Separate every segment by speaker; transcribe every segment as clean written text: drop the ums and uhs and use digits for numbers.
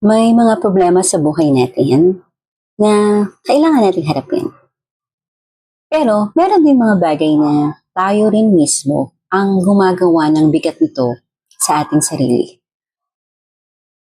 Speaker 1: May mga problema sa buhay natin na kailangan nating harapin. Pero meron din mga bagay na tayo rin mismo ang gumagawa ng bigat nito sa ating sarili.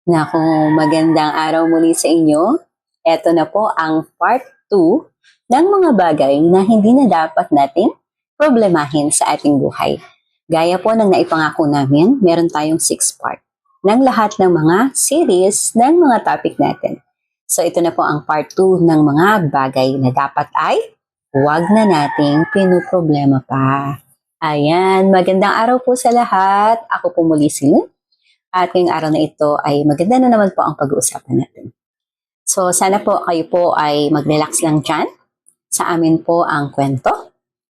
Speaker 1: Naku, magandang araw muli sa inyo. Ito na po ang part 2 ng mga bagay na hindi na dapat nating problemahin sa ating buhay. Gaya po ng naipangako namin, meron tayong 6 part ng lahat ng mga series ng mga topic natin. So ito na po ang part 2 ng mga bagay na dapat ay huwag na nating pinoproblema pa. Ayan, magandang araw po sa lahat. Ako po muli si Lynn. At ngayong araw na ito ay maganda na naman po ang pag-uusapan natin. So sana po kayo po ay mag-relax lang dyan. Sa amin po ang kwento.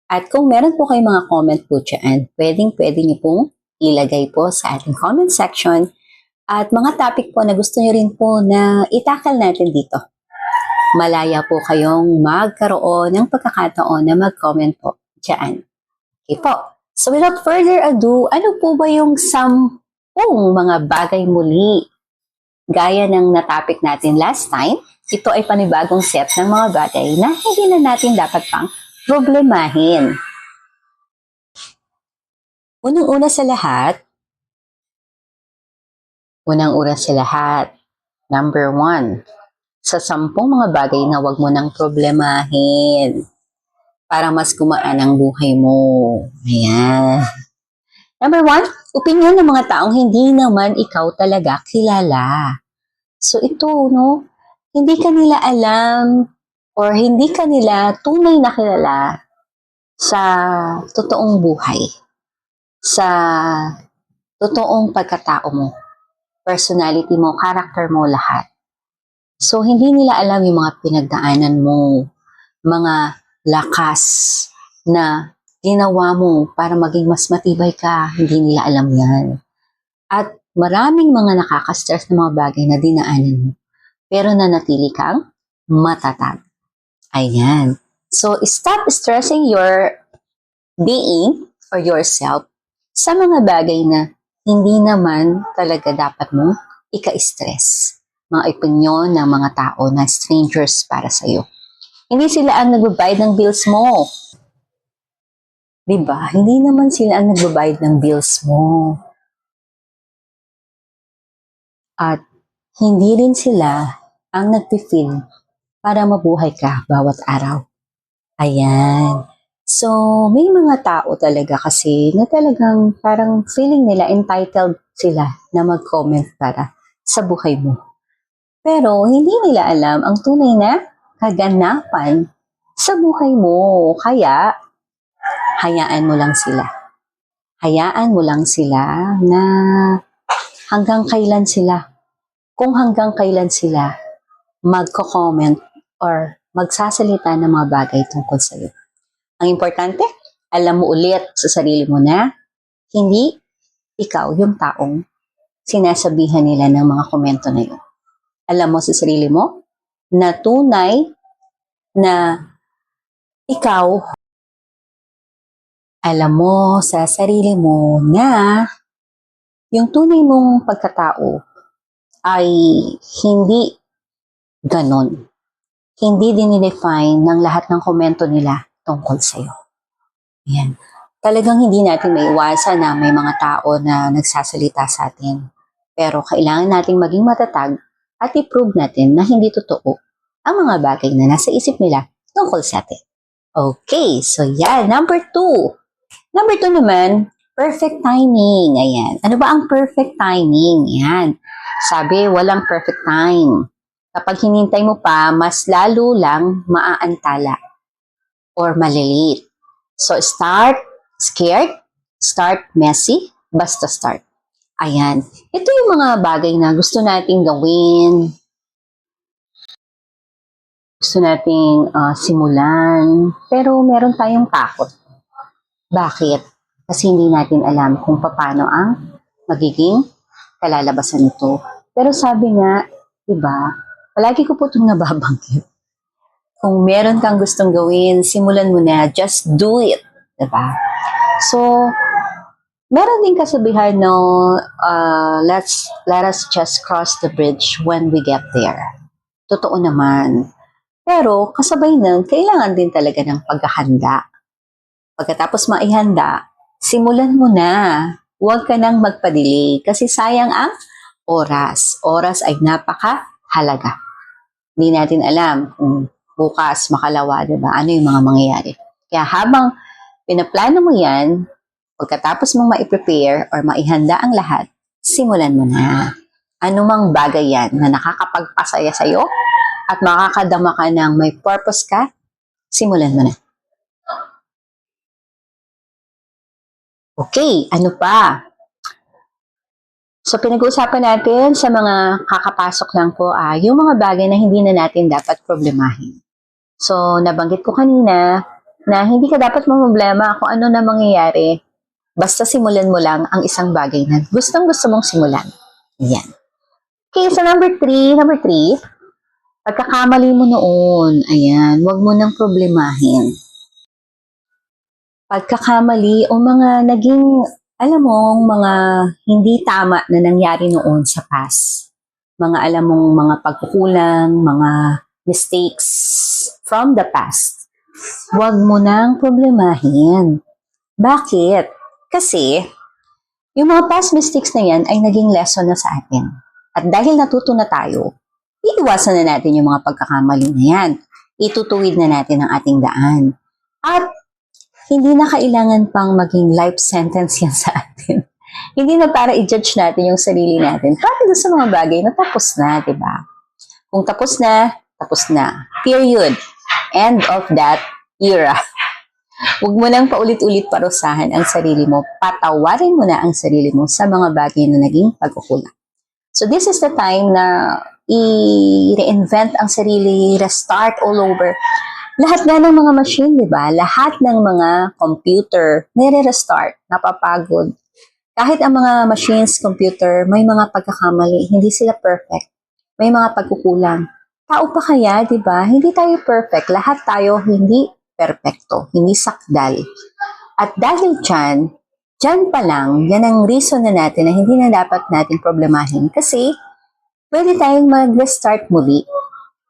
Speaker 1: At kung meron po kayong mga comment po dyan, pwede nyo pong ilagay po sa ating comment section. At mga topic po na gusto nyo rin po na itakal natin dito. Malaya po kayong magkaroon ng pagkakataon na mag-comment po dyan. Okay po. So without further ado, ano po ba yung mga bagay muli gaya ng na-topic natin last time? Ito ay panibagong set ng mga bagay na hindi na natin dapat pang problemahin. Unang-una sa lahat, number 1, sa 10 mga bagay na wag mo nang problemahin para mas gumaan ang buhay mo. Ayan. Number 1, opinion ng mga taong hindi naman ikaw talaga kilala. So ito, no, hindi ka nila alam or hindi ka nila tunay na kilala sa totoong buhay, sa totoong pagkatao mo, personality mo, character mo, lahat. So hindi nila alam yung mga pinagdaanan mo, mga lakas na ginawa mo para maging mas matibay ka, hindi nila alam yan. At maraming mga nakaka-stress na mga bagay na dinaanan mo, pero nanatili kang matatag. Ayan. So, stop stressing your being or yourself sa mga bagay na hindi naman talaga dapat mo ika-stress. Mga opinion ng mga tao na strangers para sa'yo. Hindi sila ang nagbabayad ng bills mo. Diba? Hindi naman sila ang nagbabayad ng bills mo. At hindi rin sila ang nagpifeel para mabuhay ka bawat araw. Ayan. So, may mga tao talaga kasi na talagang parang feeling nila entitled sila na mag-comment para sa buhay mo. Pero hindi nila alam ang tunay na kaganapan sa buhay mo. Kaya, hayaan mo lang sila. Hayaan mo lang sila na hanggang kailan sila. Kung hanggang kailan sila magko-comment or magsasalita ng mga bagay tungkol sa iyo. Ang importante, alam mo ulit sa sarili mo na hindi ikaw yung taong sinasabihan nila ng mga komento na yun. Alam mo sa sarili mo na tunay na ikaw, alam mo sa sarili mo na yung tunay mong pagkatao ay hindi ganon. Hindi dinidefine ng lahat ng komento nila tungkol sa'yo. Ayan. Talagang hindi natin maiwasan na may mga tao na nagsasalita sa atin. Pero kailangan nating maging matatag at i-prove natin na hindi totoo ang mga bagay na nasa isip nila tungkol sa atin. Okay, so yan. Number 2. Number 2 naman, perfect timing. Ayan. Ano ba ang perfect timing? Ayan. Sabi, walang perfect time. Kapag hinintay mo pa, mas lalo lang maaantala or maliliit. So, start scared, start messy, basta start. Ayan. Ito yung mga bagay na gusto nating gawin. Gusto nating simulan. Pero meron tayong takot. Bakit? Kasi hindi natin alam kung paano ang magiging kalalabasan nito. Pero sabi nga, diba, palagi ko po itong nababanggit. Kung meron kang gustong gawin, simulan mo na, just do it. Diba? So, Meron din kasabihan no, let us just cross the bridge when we get there. Totoo naman. Pero kasabay nun, kailangan din talaga ng paghahanda. Pagkatapos maihanda, simulan mo na. Huwag ka nang magpa-delay kasi sayang ang oras. Oras ay napakahalaga. Hindi natin alam kung bukas, makalawa, diba? Ano yung mga mangyayari. Kaya habang pinaplano mo yan, pagkatapos mong ma-prepare or maihanda ang lahat, simulan mo na. Anumang bagay yan na nakakapagpasaya sa'yo at makakadama ka ng may purpose ka, simulan mo na. Okay, ano pa? So, pinag-uusapan natin sa mga kakapasok lang po, yung mga bagay na hindi na natin dapat problemahin. So, nabanggit ko kanina na hindi ka dapat mamblema kung ano na mangyayari. Basta simulan mo lang ang isang bagay na gustong-gusto mong simulan. Yan. Okay, so number three, pagkakamali mo noon, ayan, huwag mo nang problemahin. Pagkakamali o mga naging, alam mo, mga hindi tama na nangyari noon sa past. Mga alam mong mga pagkukulang, mga mistakes from the past. Huwag mo nang problemahin. Bakit? Kasi, yung mga past mistakes na yan ay naging lesson na sa atin. At dahil natuto na tayo, iiwasan na natin yung mga pagkakamali na yan. Itutuwid na natin ang ating daan. At hindi na kailangan pang maging life sentence yan sa atin. Hindi na para i-judge natin yung sarili natin. Para doon sa mga bagay na tapos na, di ba? Kung tapos na, tapos na. Period. End of that era. Huwag mo nang paulit-ulit parusahan ang sarili mo. Patawarin mo na ang sarili mo sa mga bagay na naging pagkukulang. So this is the time na i-reinvent ang sarili, restart all over. Lahat na ng mga machine, di ba? Lahat ng mga computer, nire-restart, napapagod. Kahit ang mga machines, computer, may mga pagkakamali, hindi sila perfect. May mga pagkukulang. Tao pa kaya, di ba? Hindi tayo perfect. Lahat tayo hindi perfecto, hindi sakdal. At dahil dyan pa lang, yan ang reason na natin na hindi na dapat natin problemahin. Kasi, pwede tayong mag-restart muli.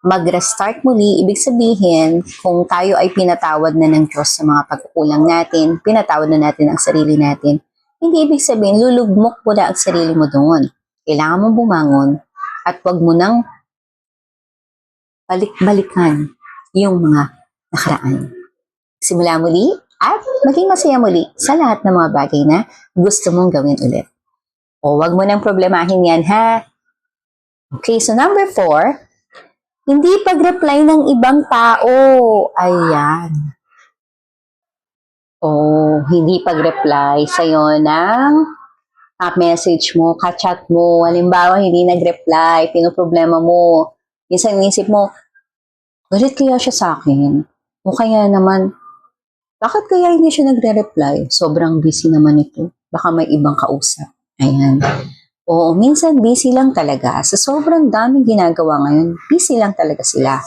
Speaker 1: Mag-restart muli, ibig sabihin, kung tayo ay pinatawad na ng Diyos sa mga pagkukulang natin, pinatawad na natin ang sarili natin, hindi ibig sabihin, lulugmok mo na ang sarili mo doon. Kailangan mo bumangon at wag mo nang balik-balikan yung mga nakaraan. Simula muli at maging masaya muli sa lahat ng mga bagay na gusto mong gawin ulit. O wag mo nang problemahin yan, ha? Okay, so number 4, hindi pag-reply ng ibang tao. Ayan. O, hindi pag-reply sa'yo ng message mo, ka-chat mo. Halimbawa, hindi nag-reply, pinoproblema mo. Minsan inisip mo, galit kaya siya sa akin? O kaya naman, bakit kaya hindi siya nagre-reply? Sobrang busy naman ito. Baka may ibang kausap. Ayan. Oo, minsan busy lang talaga. Sa sobrang daming ginagawa ngayon, busy lang talaga sila.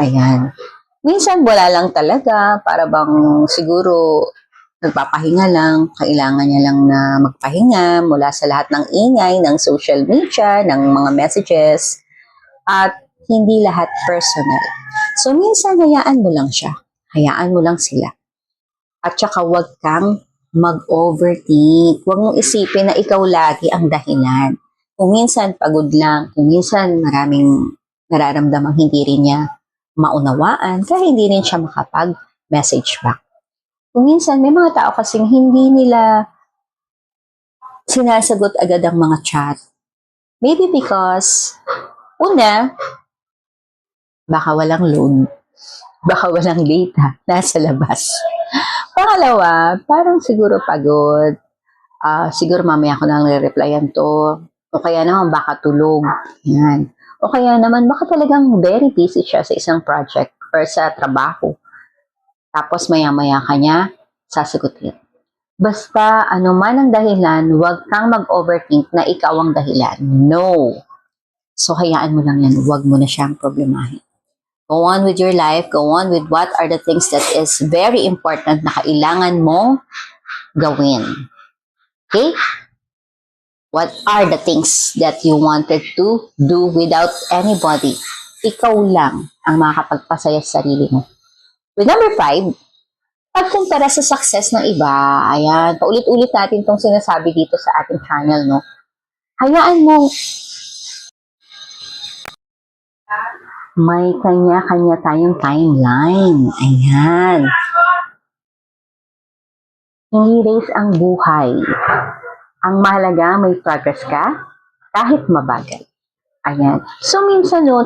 Speaker 1: Ayan. Minsan wala lang talaga. Para bang siguro nagpapahinga lang. Kailangan niya lang na magpahinga mula sa lahat ng ingay, ng social media, ng mga messages. At hindi lahat personal. So, minsan hayaan mo lang siya. Hayaan mo lang sila. At saka huwag kang mag-overthink. Huwag mong isipin na ikaw lagi ang dahilan. Kung minsan pagod lang, kung minsan maraming nararamdamang hindi rin niya maunawaan, kaya hindi rin siya makapag-message back. Kung minsan may mga tao kasing hindi nila sinasagot agad ang mga chat. Maybe because, una, baka walang load, baka walang data, nasa labas. Pangalawa, parang siguro pagod. Siguro mamaya ko nang re-replyan to. O kaya naman baka tulog. Yan. O kaya naman baka talagang very busy siya sa isang project or sa trabaho. Tapos maya-maya kanya sasagutin. Basta ano man ang dahilan, huwag kang mag-overthink na ikaw ang dahilan. No. So hayaan mo lang yan. Huwag mo na siyang problemahin. Go on with your life. Go on with what are the things that is very important na kailangan mong gawin. Okay? What are the things that you wanted to do without anybody? Ikaw lang ang makakapagpasaya sa sarili mo. With number 5, pagkumpara sa success ng iba. Ayan, paulit-ulit natin itong sinasabi dito sa ating channel, no? Hayaan mo, may kanya-kanya tayong timeline. Ayan. Hindi race ang buhay. Ang mahalaga, may progress ka, kahit mabagal. Ayan. So, minsan no,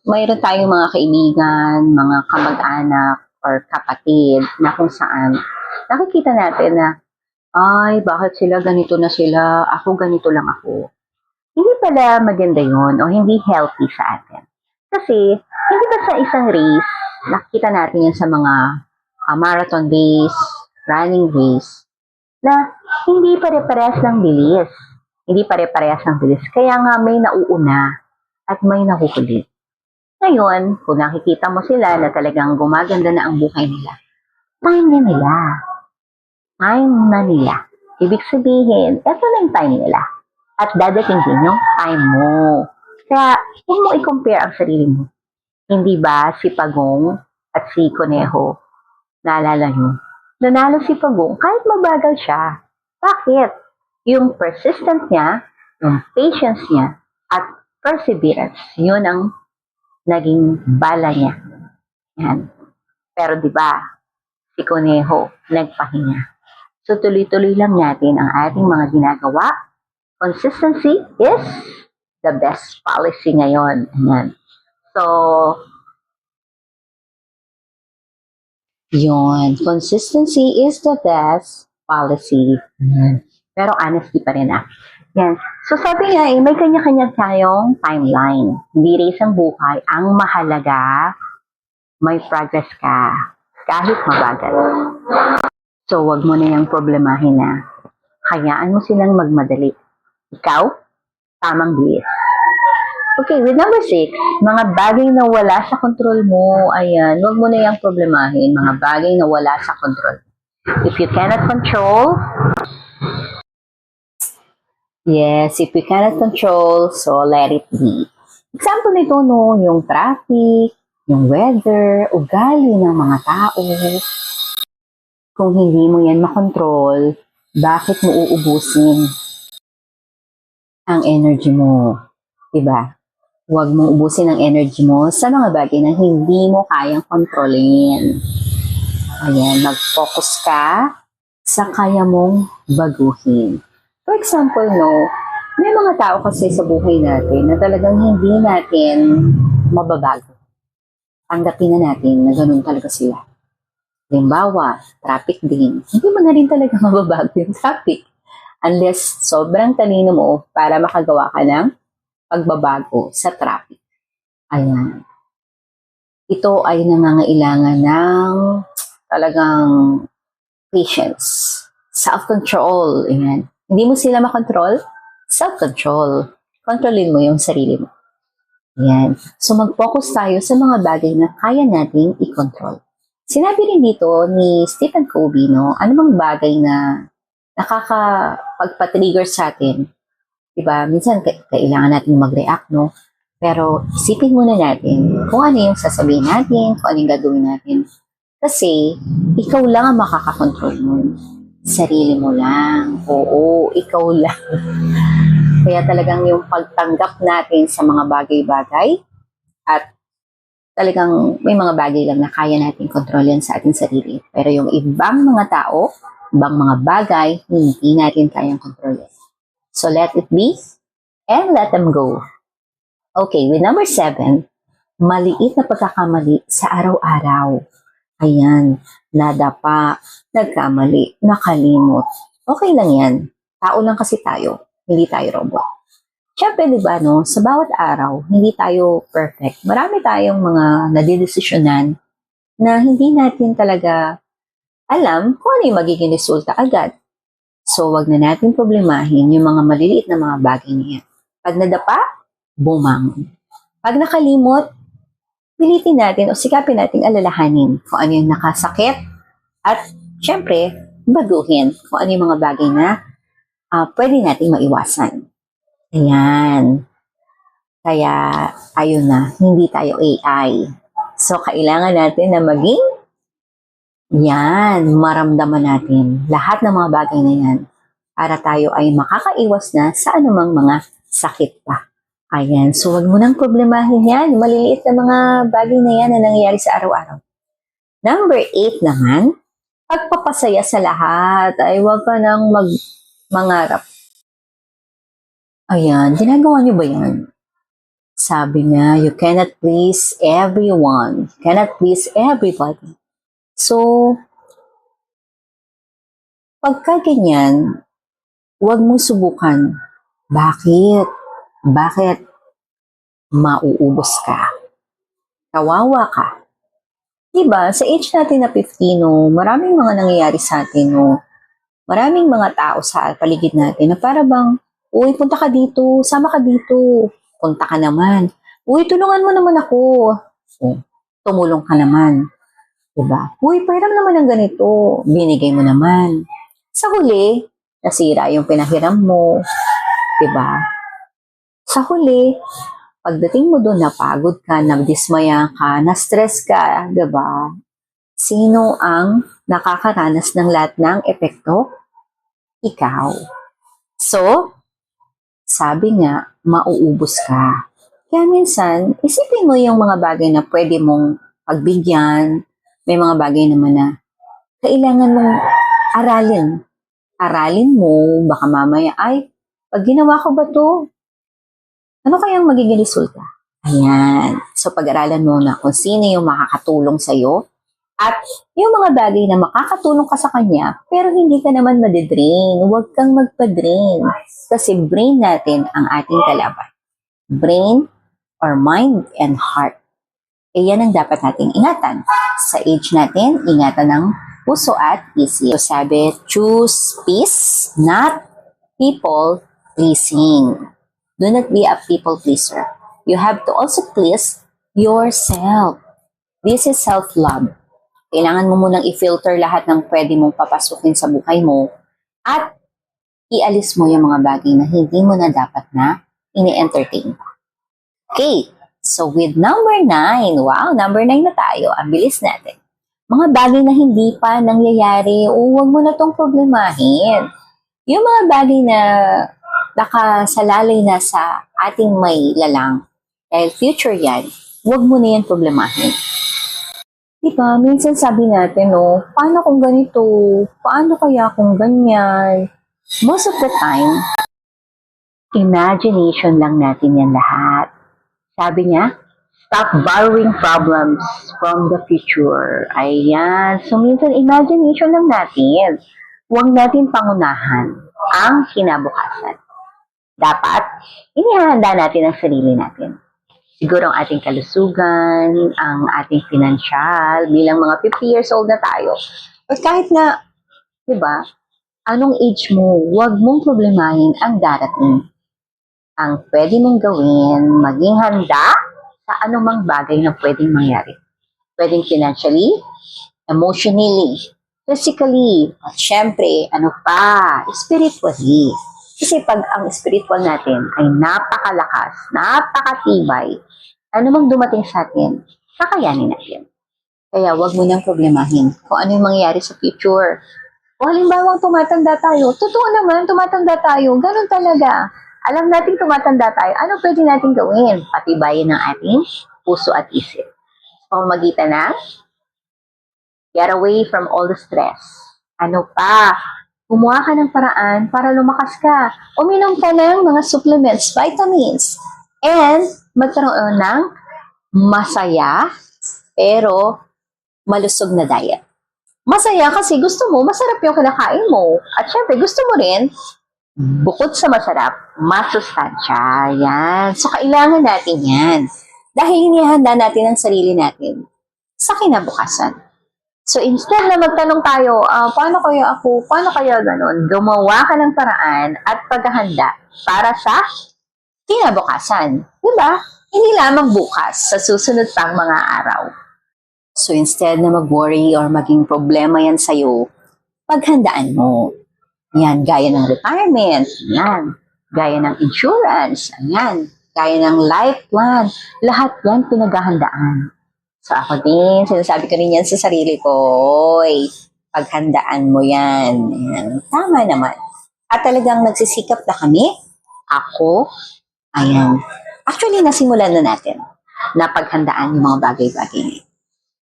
Speaker 1: mayroon tayong mga kaibigan, mga kamag-anak, or kapatid, na kung saan, nakikita natin na, ay, bakit sila ganito na sila, ako ganito lang ako. Hindi pala maganda yun, o hindi healthy sa atin. Kasi, hindi ba sa isang race, nakikita natin yan sa mga marathon race, running race, na hindi pare-parehas ng bilis. Hindi pare-parehas ng bilis. Kaya nga may nauuna at may nahuhuli. Ngayon, kung nakikita mo sila na talagang gumaganda na ang buhay nila, time na nila. Time na nila. Ibig sabihin, eto na yung time nila. At dadating din yung time mo. Kaya, huwag mo i-compare ang sarili mo. Hindi ba si Pagong at si Conejo, naalala nyo? Nanalo si Pagong kahit mabagal siya. Bakit? Yung persistent niya, yung patience niya, at perseverance, yun ang naging bala niya. Yan. Pero di ba si Conejo nagpahinga. So tuloy-tuloy lang natin ang ating mga ginagawa. Consistency is the best policy ngayon. Ayan. So, yun. Consistency is the best policy. Ayan. Pero honesty pa rin Yan. So sabi nga may kanya-kanya tayong timeline. Hindi race ang buhay. Ang mahalaga, may progress ka. Kahit mabagal. So wag mo na yung problemahin na. Hayaan mo silang magmadali. Ikaw, tamang bilis. Okay, with number 6, mga bagay na wala sa control mo, ayan, wag mo na yung problemahin. Mga bagay na wala sa control. If you cannot control, yes, if we cannot control, so let it be. Example nito, no, yung traffic, yung weather, ugali ng mga tao. Kung hindi mo yan makontrol, bakit mo uubusin ang energy mo? Diba? Huwag mo ubusin ang energy mo sa mga bagay na hindi mo kayang kontrolin. Ayan, mag-focus ka sa kaya mong baguhin. For example, no, may mga tao kasi sa buhay natin na talagang hindi natin mababago. Tanggapin na natin na ganun talaga sila. Halimbawa, traffic din. Hindi mo na rin talaga mababago yung traffic unless sobrang talino mo para makagawa ka ng pagbabago sa traffic. Ayan. Ito ay nangangailangan ng talagang patience, self-control. Ayan. Hindi mo sila makontrol? Self-control. Kontrolin mo yung sarili mo. Ayan. So mag-focus tayo sa mga bagay na kaya nating i-control. Sinabi rin dito ni Stephen Covey, no, ano bang bagay na nakakapagpa-trigger sa atin? Diba? Minsan kailangan natin mag-react, no? Pero isipin muna natin kung ano yung sasabihin natin, kung ano yung gagawin natin. Kasi ikaw lang ang makakakontrol mo. Sarili mo lang. Oo, ikaw lang. Kaya talagang yung pagtanggap natin sa mga bagay-bagay at talagang may mga bagay lang na kaya natin kontrolin sa ating sarili. Pero yung ibang mga tao, ibang mga bagay, hindi natin kayang kontrolin. So let it be and let them go. Okay, with number 7, maliit na pagkakamali sa araw-araw. Ayan, nadapa, nagkamali, nakalimot. Okay lang yan. Tao lang kasi tayo, hindi tayo robot. Siyempre, di ba, no, sa bawat araw, hindi tayo perfect. Marami tayong mga nadidesisyonan na hindi natin talaga alam kung ano yung magiging resulta agad. So, wag na natin problemahin yung mga maliliit na mga bagay niya. Pag nadapa, bumangon. Pag nakalimot, pilitin natin o sikapin natin alalahanin kung ano yung nakasakit at syempre, baguhin kung ano yung mga bagay na pwede natin maiwasan. Ayan. Kaya, ayun na, hindi tayo AI. So, kailangan natin na maging maramdaman natin lahat ng mga bagay na yan para tayo ay makakaiwas na sa anumang mga sakit pa. Ayan, so wag mo nang problemahin yan. Maliliit na mga bagay na yan na nangyayari sa araw-araw. Number 8 naman, pagpapasaya sa lahat. Ay, wag ka nang mangarap. Ayan, ginagawa niyo ba yan? Sabi nga, you cannot please everyone. You cannot please everybody. So, pagka ganyan, huwag mong subukan. Bakit? Bakit? Mauubos ka. Kawawa ka. Diba? Sa age natin na 15, no, maraming mga nangyayari sa atin, no. Maraming mga tao sa paligid natin na para bang, uy, punta ka dito, sama ka dito, punta ka naman. Uy, tulungan mo naman ako. So, tumulong ka naman. Diba? Uy, pairam naman ng ganito. Binigay mo naman. Sa huli, nasira yung pinahiram mo. Diba? Sa huli, pagdating mo doon, napagod ka, nagdismaya ka, na-stress ka, diba? Sino ang nakakaranas ng lahat ng epekto? Ikaw. So, sabi nga, mauubos ka. Kaya minsan, isipin mo yung mga bagay na pwede mong pagbigyan. May mga bagay naman na kailangan mong aralin. Aralin mo, baka mamaya, ay, pag ginawa ko ba to, ano kayang magiging resulta? Ayan. So, pag-aralan mo na kung sino yung makakatulong sa'yo at yung mga bagay na makakatulong ka sa kanya, pero hindi ka naman madidrain. Huwag kang magpa-drain. Kasi brain natin ang ating kalaban. Brain or mind and heart. E yan ang dapat nating ingatan. Sa age natin, ingatan ng puso at isip. So sabi, choose peace, not people pleasing. Do not be a people pleaser. You have to also please yourself. This is self-love. Kailangan mo munang i-filter lahat ng pwede mong papasukin sa buhay mo at ialis mo yung mga bagay na hindi mo na dapat na ini-entertain. Okay, so with number 9, wow, number 9 na tayo, ang bilis natin. Mga bagay na hindi pa nangyayari, huwag mo na itong problemahin. Yung mga bagay na nakasalalay na sa ating may lalang, dahil future yan, huwag mo na yan problemahin. Diba, minsan sabi natin, no, paano kung ganito? Paano kaya kung ganyan? Most of the time, imagination lang natin yan lahat. Sabi niya, stop borrowing problems from the future. Ayan. So, minsan, imagination lang natin. Huwag natin pangunahan ang kinabukasan. Dapat, inihahanda natin ang sarili natin. Siguro ang ating kalusugan, ang ating financial, bilang mga 50 years old na tayo. At kahit na, di ba, anong age mo, huwag mong problemahin ang darating. Ang pwede mong gawin, maging handa sa anumang bagay na pwedeng mangyari. Pwedeng financially, emotionally, physically, at syempre, ano pa, spiritually. Kasi pag ang spiritual natin ay napakalakas, napakatibay, anumang dumating sa atin, kakayanin natin. Kaya wag mo nang problemahin kung ano yung mangyayari sa future. O halimbawa, tumatanda tayo. Totoo naman, tumatanda tayo. Ganun talaga. Alam natin tumatanda tayo, ano pwede natin gawin? Patibayin ng ating puso at isip. Pamamagitan ng get away from all the stress. Ano pa? Gumawa ka ng paraan para lumakas ka. Uminom ka ng mga supplements, vitamins, and magkaroon ng masaya pero malusog na diet. Masaya kasi gusto mo, masarap yung kinakain mo. At syempre, gusto mo rin bukod sa masarap, masustansya. Yan. So, kailangan natin yan. Dahil inihanda natin ang sarili natin sa kinabukasan. So, instead na magtanong tayo, paano kaya ako, paano kaya ganon, gumawa ka ng paraan at paghahanda para sa kinabukasan. Diba? Hindi lamang bukas, sa susunod pang mga araw. So, instead na mag-worry or maging problema yan sa'yo, paghandaan mo. Yan, gaya ng retirement. Yan. Gaya ng insurance. Ayan. Gaya ng life plan. Lahat yan pinaghahandaan. So ako din, sinasabi ko rin yan sa sarili ko. Oy, paghandaan mo yan. Ayan. Tama naman. At talagang nagsisikap na kami. Ako. Ayan. Actually, nasimulan na natin na paghandaan yung mga bagay-bagay.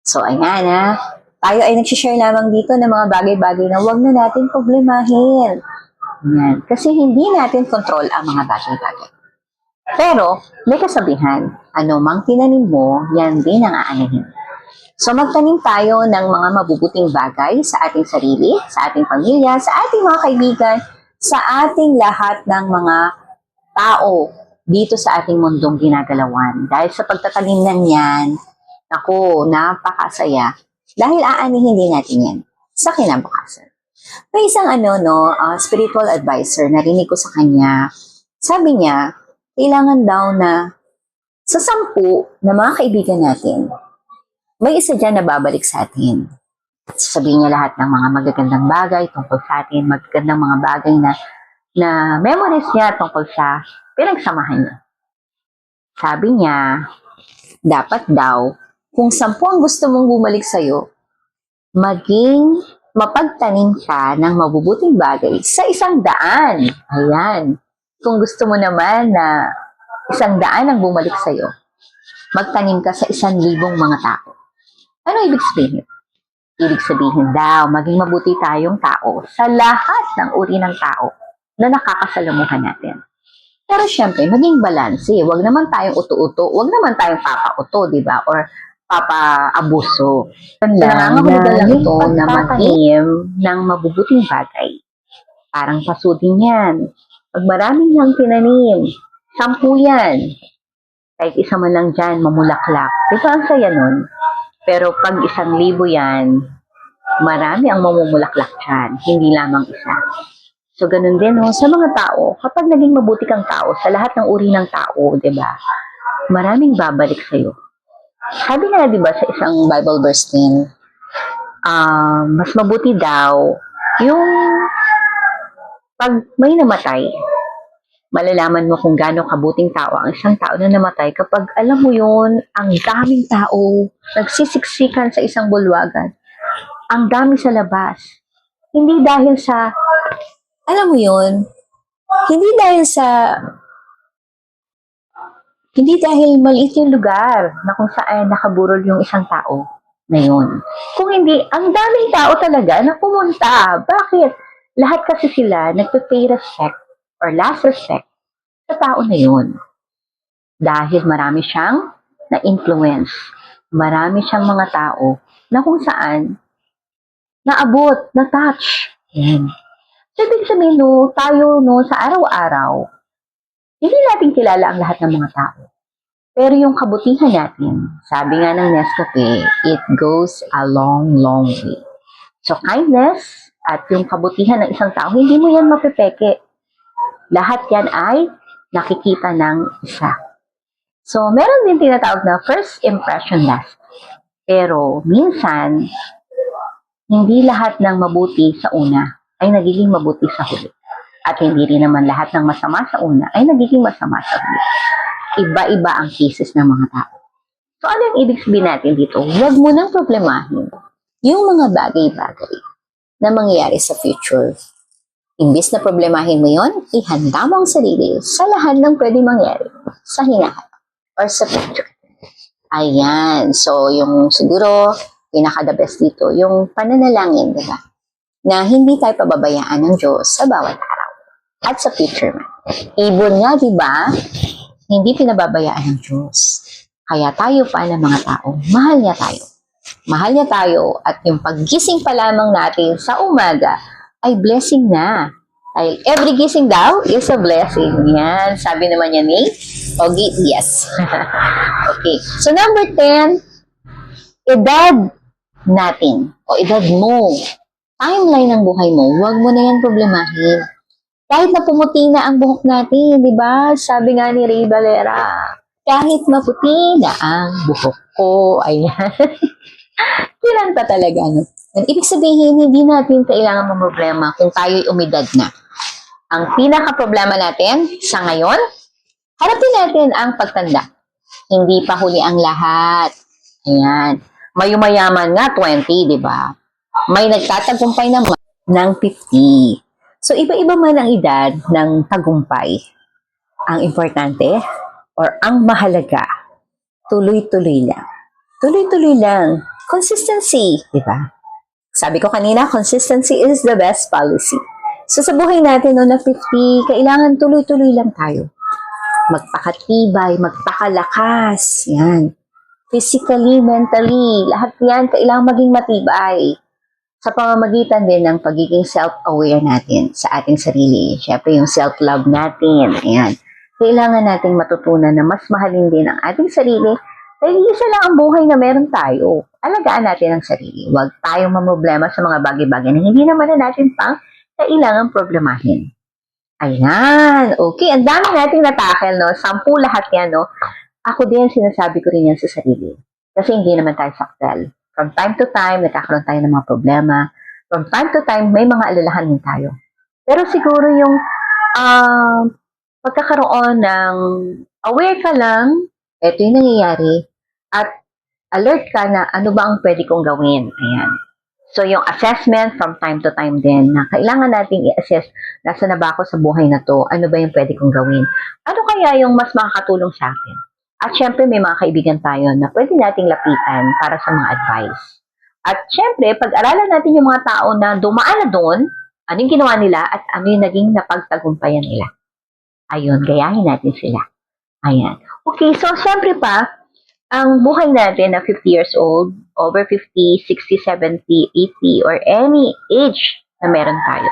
Speaker 1: So, ayan tayo ay nagsishare lamang dito ng mga bagay-bagay na huwag na natin problemahin. Ayan. Kasi hindi natin control ang mga bagay-bagay. Pero, may kasabihan, ano mang tinanim mo, yan din ang aanihin. So, magtanim tayo ng mga mabubuting bagay sa ating sarili, sa ating pamilya, sa ating mga kaibigan, sa ating lahat ng mga tao dito sa ating mundong ginagalawan. Dahil sa pagtatanim na yan, ako, napakasaya. Dahil aanihin din natin yan sa kinabukasan. May isang spiritual advisor, narinig ko sa kanya, sabi niya, kailangan daw na sa 10 na mga kaibigan natin, may isa dyan na babalik sa atin. Sabihin niya lahat ng mga magagandang bagay tungkol sa atin, magagandang mga bagay na memories niya tungkol sa pinagsamahan niya. Sabi niya, dapat daw, kung 10 ang gusto mong bumalik sa'yo, maging mapagtanim ka ng mabubuting bagay sa 100. Ayan. Kung gusto mo naman na 100 ang bumalik sa'yo, magtanim ka sa 1,000 mga tao. Ano ibig sabihin? Ibig sabihin daw, maging mabuti tayong tao sa lahat ng uri ng tao na nakakasalamuhan natin. Pero syempre, maging balanse. Huwag naman tayong uto-uto. Huwag naman tayong papa-uto, di ba? Or papa-abuso. Nangangahulugan lang ito na magtanim ng mabubuting bagay. Parang paso din yan. Pag maraming niyang tinanim, 10 yan. Kahit isa man lang dyan, mamulaklak. Di ba ang saya nun? Pero pag 1,000 yan, marami ang mamumulaklak dyan. Hindi lamang isa. So, ganun din sa mga tao. Kapag naging mabuti kang tao, sa lahat ng uri ng tao, di ba? Maraming babalik sa'yo. Sabi nga, di ba, sa isang Bible verse din, mas mabuti daw yung pag may namatay, malalaman mo kung gaano kabuting tao ang isang tao na namatay kapag alam mo yun, ang daming tao, nagsisiksikan sa isang bulwagan, ang dami sa labas. Hindi dahil sa, alam mo yun, hindi dahil maliit yung lugar na kung saan nakaburol yung isang tao na yun. Kung hindi, ang daming tao talaga na pumunta. Bakit? Lahat kasi sila nagpe-pay respect or last respect sa tao na yun. Dahil marami siyang na-influence. Marami siyang mga tao na kung saan naabot, na-touch. Yan. So, ibig sabihin, tayo sa araw-araw, hindi natin kilala ang lahat ng mga tao. Pero yung kabutihan natin, sabi nga ng Nescafe, it goes a long, long way. So, kindness at yung kabutihan ng isang tao, hindi mo yan mapepeke. Lahat yan ay nakikita ng isa. So, meron din tinatawag na first impression last. Pero, minsan, hindi lahat ng mabuti sa una ay nagiging mabuti sa huli. At hindi rin naman lahat ng masama sa una ay nagiging masama sa huli. Iba-iba ang cases ng mga tao. So, ano yung ibig sabihin natin dito? Huwag mo nang problemahin yung mga bagay-bagay na mangyayari sa future. Imbis na problemahin mo yon, ihanda mo ang sarili sa lahat ng pwede mangyari sa hinaharap or sa future. Ayan. So, yung siguro, pinaka-the best dito, yung pananalangin, diba? Na hindi tayo pababayaan ng Diyos sa bawat araw at sa future man. Ibon nga, diba? Hindi pinababayaan ng Diyos. Kaya tayo pa ng mga tao, mahal niya tayo. Mahal niya tayo at yung paggising pa lamang natin sa umaga ay blessing na. Dahil every gising daw is a blessing. Yan, sabi naman niya ni Ogie, yes. Okay, so number 10, edad natin o edad mo. Timeline ng buhay mo, huwag mo na yan problemahin. Kahit na pumuti na ang buhok natin, di ba? Sabi nga ni Ray Valera, kahit maputi na ang buhok ko, ayan. Kailan pa talaga, no? Ibig sabihin, hindi natin kailangan problema kung tayo'y umidad na. Ang pinaka-problema natin sa ngayon, harapin natin ang pagtanda. Hindi pa huli ang lahat. Ayan. Mayumayaman nga, 20, di ba? May nagtatagumpay naman ng 50. So, iba-iba man ang edad ng tagumpay. Ang importante, or ang mahalaga, tuloy-tuloy lang. Tuloy-tuloy lang. Consistency, di ba? Sabi ko kanina, consistency is the best policy. So, sa buhay natin no, na 50, kailangan tuloy-tuloy lang tayo. Magpakatibay, magpakalakas. Yan. Physically, mentally, lahat yan kailangan maging matibay. Sa pamamagitan din ng pagiging self-aware natin sa ating sarili. Siyempre, yung self-love natin. Ayan. Kailangan nating matutunan na mas mahalin din ang ating sarili dahil isa lang ang buhay na meron tayo. Alagaan natin ang sarili. Huwag tayong mamroblema sa mga bagay-bagay na hindi naman na natin pang kailangan problemahin. Ayan. Okay, ang dami nating natakel, no? 10 lahat yan, no? Ako din, sinasabi ko rin yan sa sarili. Kasi hindi naman tayo sakdal. From time to time, nagkakaroon tayo ng mga problema. From time to time, may mga alalahan din tayo. Pero siguro yung pagkakaroon ng aware ka lang, ito yung nangyayari, at alert ka na ano ba ang pwede kong gawin. Ayan. So, yung assessment from time to time din, na kailangan nating i-assess, nasa na ba ako sa buhay na to, ano ba yung pwede kong gawin? Ano kaya yung mas makakatulong sa akin? At syempre, may mga kaibigan tayo na pwede nating lapitan para sa mga advice. At syempre, pag-aralan natin yung mga tao na dumaan na doon, ano yung ginawa nila at ano yung naging napagtagumpayan nila. Ayun, gayahin natin sila. Ayan. Okay, so syempre pa, ang buhay natin na 50 years old, over 50, 60, 70, 80, or any age na meron tayo.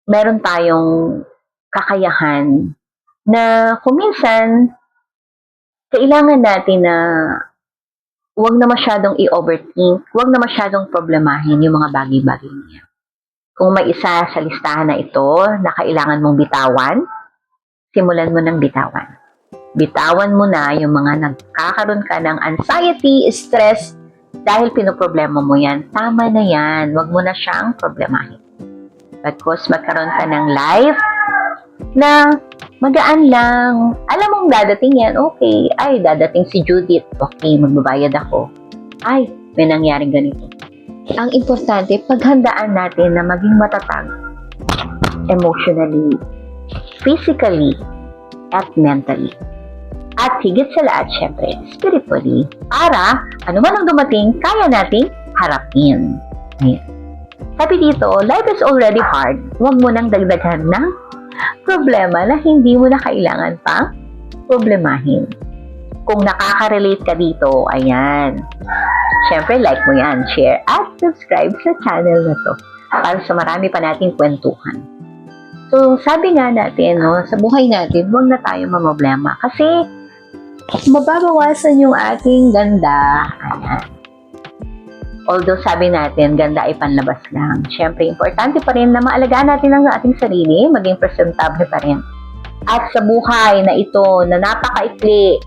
Speaker 1: Meron tayong kakayahan na kuminsan, kailangan natin na huwag na masyadong i-overthink, huwag na masyadong problemahin yung mga bagay-bagay niya. Kung may isa sa listahan na ito na kailangan mong bitawan, simulan mo ng bitawan. Bitawan mo na yung mga nagkakaroon ka ng anxiety, stress, dahil pinoproblema mo yan. Tama na yan. Huwag mo na siyang problemahin. Because magkaroon ka ng life na magaan lang. Alam mong dadating yan, okay. Ay, dadating si Judith. Okay, magbabayad ako. Ay, may nangyaring ganito. Ang importante, paghandaan natin na maging matatag emotionally, physically, at mentally. At higit sa lahat, syempre, spiritually, para ano man ang dumating, kaya nating harapin. Ayan. Sabi dito, life is already hard. Huwag mo nang dagdagan ng problema na hindi mo na kailangan pa problemahin. Kung nakaka-relate ka dito, ayan. Siyempre, like mo yan, share, at subscribe sa channel na to para sa marami pa nating kwentuhan. So, sabi nga natin, no, sa buhay natin, huwag na tayo mamroblema kasi mababawasan yung ating ganda. Ayan. Although sabi natin, ganda ay panlabas lang. Siyempre, importante pa rin na maalagaan natin ang ating sarili, maging presentable pa rin. At sa buhay na ito, na napakaikli,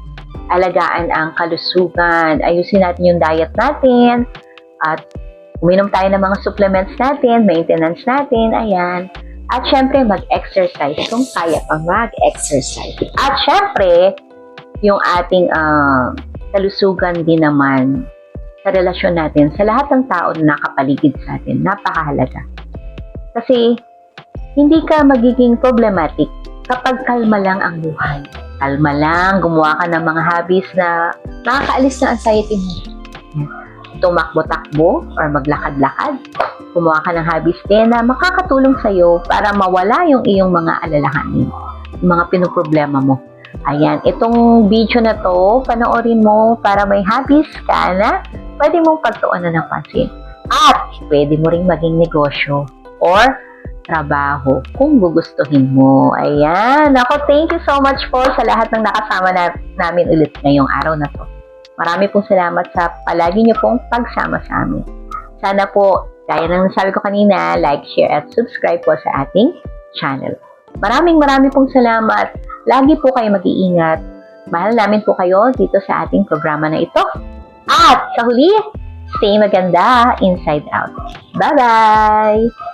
Speaker 1: alagaan ang kalusugan, ayusin natin yung diet natin, at uminom tayo ng mga supplements natin, maintenance natin, ayan. At syempre, mag-exercise kung kaya pa mag-exercise. At syempre, yung ating kalusugan din naman sa relasyon natin sa lahat ng tao na nakapaligid sa atin, napakahalaga. Kasi, hindi ka magiging problematic kapag kalma lang ang buhay. Kalma lang, gumawa ka ng mga hobbies na nakakaalis ng anxiety mo. Tumakbo-takbo or maglakad-lakad. Gumawa ka ng hobbies din na makakatulong sa'yo para mawala yung iyong mga alalahanin, yung mga pinoproblema mo. Ayan, itong video na to, panoorin mo para may hobbies ka na pwede mong pagtuunan ng pansin. At pwede mo ring maging negosyo or trabaho kung gugustuhin mo. Ayan. Ako, thank you so much po sa lahat ng nakasama namin ulit ngayong araw na to. Marami pong salamat sa palagi niyo pong pagsama sa amin. Sana po, gaya ng nasabi ko kanina, like, share, at subscribe po sa ating channel. Maraming pong salamat. Lagi po kayo mag-iingat. Mahal namin po kayo dito sa ating programa na ito. At sa huli,
Speaker 2: Stay maganda inside out. Bye-bye!